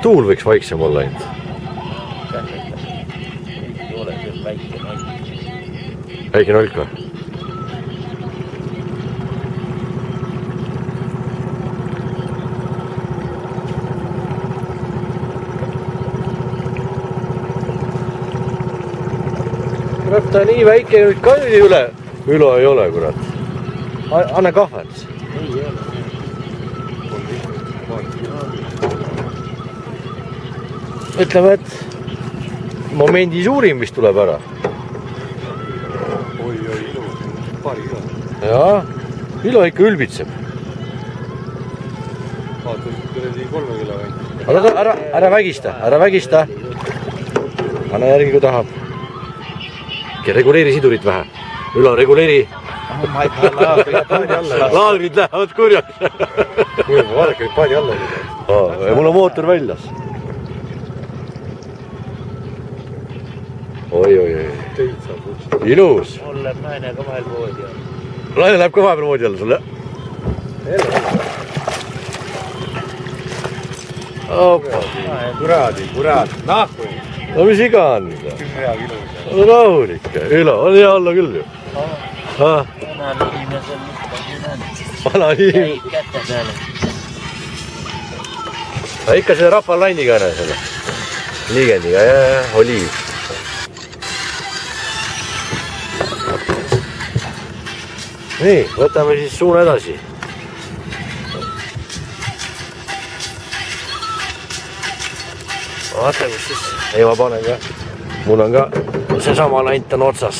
Tuul võiks vaiksem olla ainult. Ei ole küll väike nolk. Väike nolk või? Kurat, ta nii väike nüüd ka üle ei ole, kurat. Anna kahvendus. Ei ole. Ütleme, et momendi suurim vist tuleb ära. Oi, ilu, paari ka. Jaa, Ilo ikka ülbitseb. Vaata, kuradi 3 kilo väike. Ära vägista. Anna järgi, kui tahab. Reguleeri sidurit vähe. Ülo, reguleeri. Ma ei taha Laagrid lähevad kurjaks. Vaadake nüüd paadi alla. Mul on mootor väljas. Oi. Ilus. Mul läheb naine ka vahel voodi alla. Naine läheb ka vahepeal voodi alla sulle. Kurat. Nahku. No mis iga on? 10 kilo. Rahulik. Ilo, on hea olla küll ju. Vanal inimesel mis on? Vana inimene. Käib kätte peale. Ikka selle rapalainiga ära selle. Liigendiga, oliiv. Nii, võtame siis suuna edasi. Vaata, kus siis. Ei, ma panen ka. Mul on ka seesama lint on otsas.